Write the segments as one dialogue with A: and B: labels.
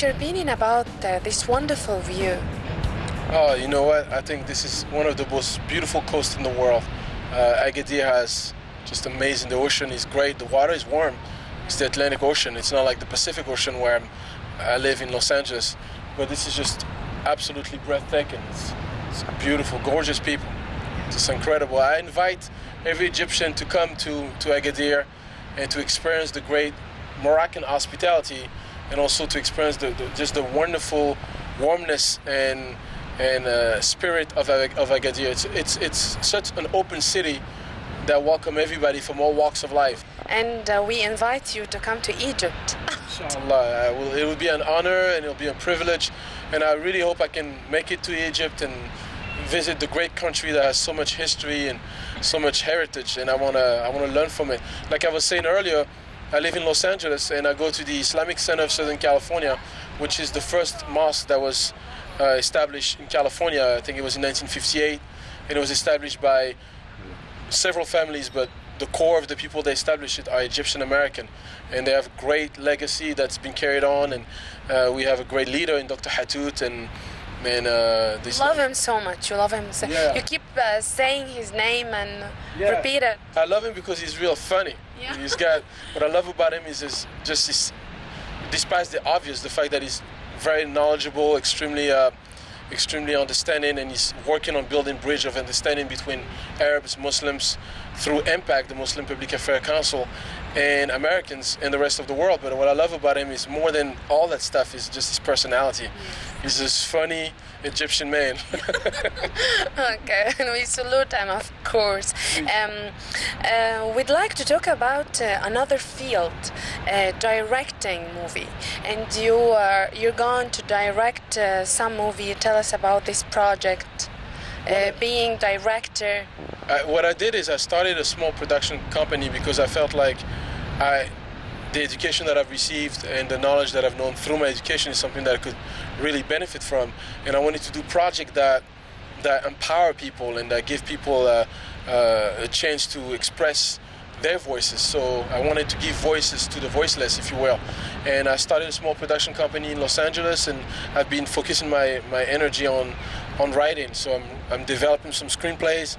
A: what's your opinion about this wonderful view?
B: Oh, you know what? I think this is one of the most beautiful coasts in the world. Agadir has just amazing. The ocean is great. The water is warm. It's the Atlantic Ocean. It's not like the Pacific Ocean where I live in Los Angeles. But this is just absolutely breathtaking. It's beautiful, gorgeous people. It's just incredible. I invite every Egyptian to come to Agadir and to experience the great Moroccan hospitality, and also to experience just the wonderful warmness and spirit of Agadir. It's such an open city that welcome everybody from all walks of life.
A: And we invite you to come to Egypt.
B: Inshallah, it will be an honor and it will be a privilege, and I really hope I can make it to Egypt and visit the great country that has so much history and so much heritage, and I wanna learn from it. Like I was saying earlier, I live in Los Angeles and I go to the Islamic Center of Southern California, which is the first mosque that was established in California. I think it was in 1958, and it was established by several families, but the core of the people that established it are Egyptian American, and they have a great legacy that's been carried on, and we have a great leader in Dr. Hatut, and
A: you love him so much. You love him.
B: Yeah.
A: You keep saying his name and repeat it.
B: I love him because he's real funny.
A: Yeah.
B: He's got, what I love about him is his, despite the obvious, the fact that he's very knowledgeable, extremely understanding, and he's working on building bridge of understanding between Arabs, Muslims, through MPAC, the Muslim Public Affairs Council, and Americans and the rest of the world. But what I love about him is more than all that stuff is just his personality. He's this funny Egyptian man.
A: Okay, and we salute him, of course. We'd like to talk about another field, directing movie. And you're going to direct some movie. Tell us about this project, being director.
B: What I did is I started a small production company because I felt like the education that I've received and the knowledge that I've known through my education is something that I could really benefit from. And I wanted to do projects that empower people and that give people a chance to express their voices. So I wanted to give voices to the voiceless, if you will. And I started a small production company in Los Angeles, and I've been focusing my energy on writing. So I'm developing some screenplays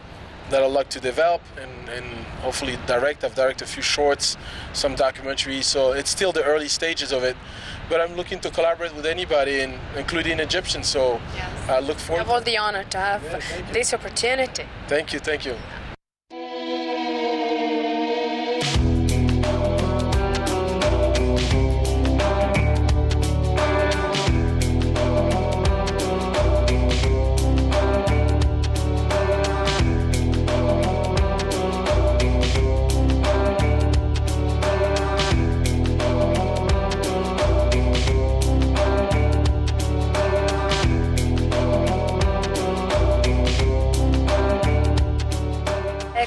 B: that I'd like to develop and hopefully direct. I've directed a few shorts, some documentaries, so it's still the early stages of it. But I'm looking to collaborate with anybody, including Egyptians, so
A: yes.
B: I look forward.
A: I have all the honor to have this opportunity.
B: Thank you, thank you.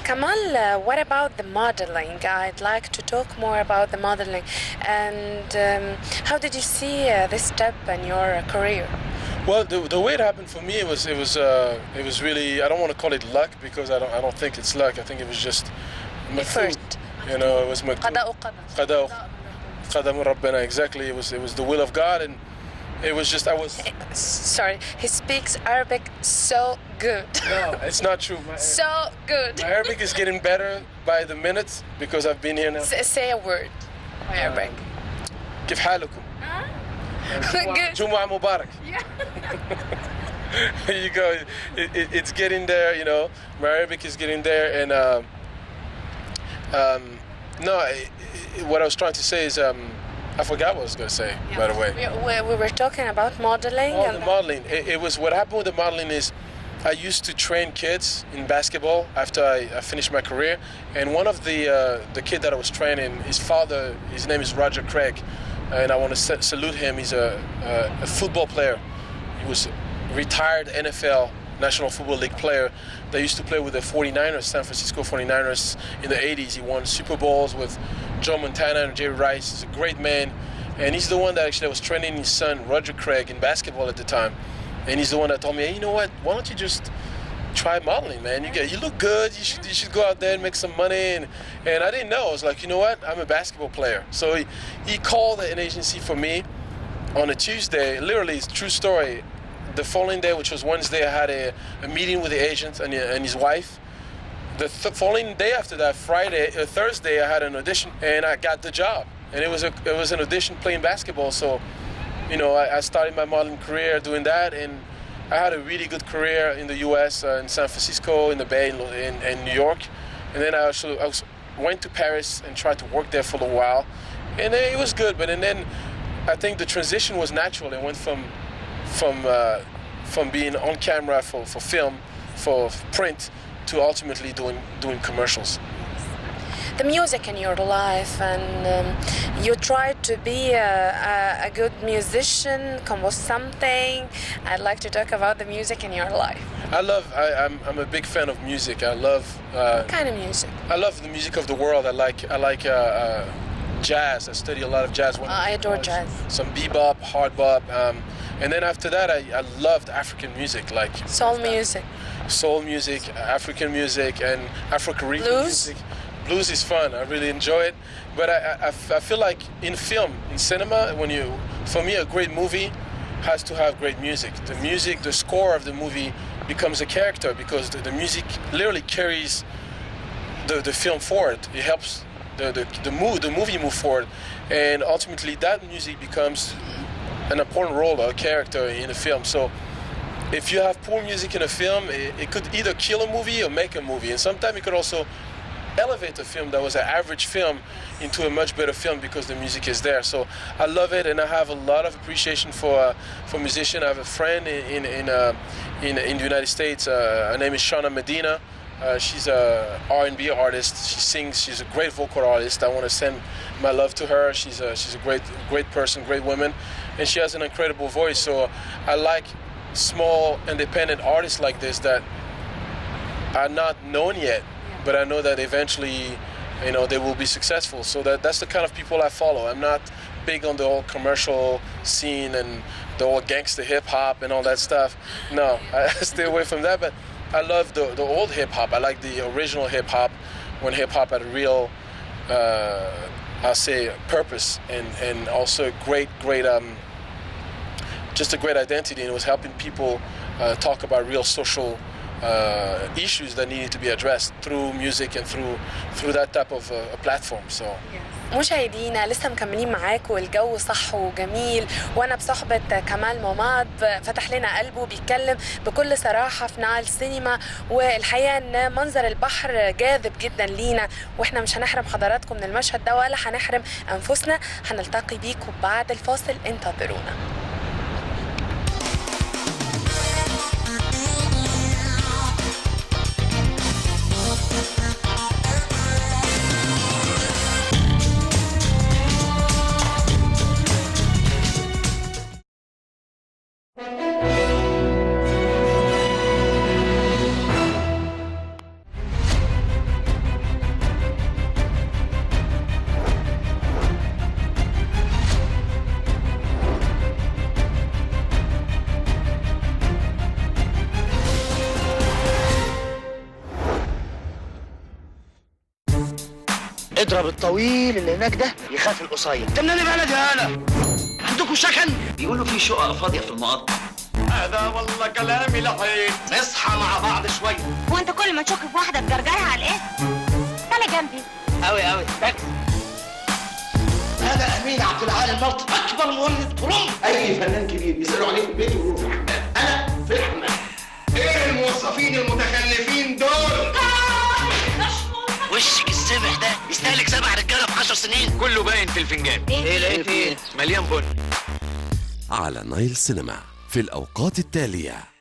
A: Kamal, what about the modeling? I'd like to talk more about the modeling. And how did you see this step in your career?
B: Well, the way it happened for me, it was really, I don't want to call it luck because I don't think it's luck. I think it was just
A: Effort.
B: You know, it was qada rabbana, exactly. It was the will of God, and it was just
A: Sorry, he speaks Arabic so good.
B: No, it's not true.
A: So good.
B: My Arabic is getting better by the minute because I've been here now.
A: Say a word. Arabic.
B: كيف حالكم?
A: Good.
B: Jumu'ah Mubarak.
A: Yeah.
B: There you go. It's getting there, you know. My Arabic is getting there, and what I was trying to say is I forgot what I was going to say, by the way.
A: We were talking about modeling.
B: Oh, the modeling. It was, what happened with the modeling is I used to train kids in basketball after I finished my career, and one of the kid that I was training, his father, his name is Roger Craig, and I want to salute him. He's a football player. He was a retired NFL National Football League player that used to play with the 49ers, San Francisco 49ers in the 80s. He won Super Bowls with Joe Montana and Jerry Rice. He's a great man, and he's the one that actually was training his son, Roger Craig, in basketball at the time. And he's the one that told me, hey, you know what, why don't you just try modeling, man? You look good, you should go out there and make some money. And I didn't know. I was like, you know what, I'm a basketball player. So he called an agency for me, on a Tuesday, literally, it's a true story. The following day, which was Wednesday, I had a meeting with the agent and his wife. The following day after that, Thursday, I had an audition and I got the job. And it was an audition playing basketball. So, you know, I started my modeling career doing that, and I had a really good career in the U.S., in San Francisco, in the Bay, in New York. And then I went to Paris and tried to work there for a while, and it was good. But then I think the transition was natural. It went from being on camera for film, for print, to ultimately doing commercials.
A: The music in your life, and you tried to be a good musician, compose something. I'd like to talk about the music in your life.
B: I'm a big fan of music. I love.
A: What kind of music?
B: I love the music of the world. I like jazz. I study a lot of jazz.
A: I adore jazz.
B: Some bebop, hard bop, and then after that, I loved African music, like
A: soul music.
B: Soul music, African music, and Afro-Caribbean music. Blues is fun. I really enjoy it, but I feel like in film, in cinema, for me, a great movie has to have great music. The music, the score of the movie becomes a character because the music literally carries the film forward. It helps the movie move forward, and ultimately that music becomes an important role or a character in a film. So if you have poor music in a film, it could either kill a movie or make a movie, and sometimes it could also elevate a film that was an average film into a much better film because the music is there. So I love it, and I have a lot of appreciation for musicians. I have a friend in the United States. Her name is Shauna Medina. She's a R&B artist. She sings. She's a great vocal artist. I want to send my love to her. She's a great person, great woman, and she has an incredible voice. So I like small independent artists like this that are not known yet, but I know that eventually, you know, they will be successful. So that's the kind of people I follow. I'm not big on the whole commercial scene and the whole gangster hip hop and all that stuff. No, I stay away from that. But I love the old hip hop. I like the original hip hop, when hip hop had a real, I'll say, purpose and also great, just a great identity. And it was helping people talk about real social issues that needed to be addressed through music and through that type of a platform. So
A: مشاهدينا لسه مكملين معاكم، الجو صح وجميل، وانا بصحبة كمال موماد فتح لنا قلبه، بيتكلم بكل صراحة في نعل سينما، والحقيقة ان منظر البحر جاذب جدا لينا، واحنا مش هنحرم حضراتكم من المشهد ده ولا هنحرم انفسنا. هنلتقي بيكم بعد الفاصل، انتظرونا.
C: اضرب الطويل اللي هناك ده يخاف القصير. ده منين بلدي انا؟ عندكم سكن؟
D: بيقولوا في شقق فاضيه في المقطم.
C: هذا والله كلامي لحين. نصحى مع بعض شويه.
E: هو انت كل ما تشك في واحده تجرجرها على الايه؟ تعالى جنبي.
C: قوي تاكسي. انا امين عبد العال الملط، اكبر مولد ترم. اي فنان كبير بيسالوا عليه في البيت ويقولوا في الحمام. انا في الحمام. ايه الموظفين المتخلفين دول؟
D: وشك السمح ده يستهلك 7 رجاله في 10 سنين.
C: كله باين في الفنجان.
D: ايه لقيت ايه؟
C: مليان بن.
F: على نايل سينما في الأوقات التالية.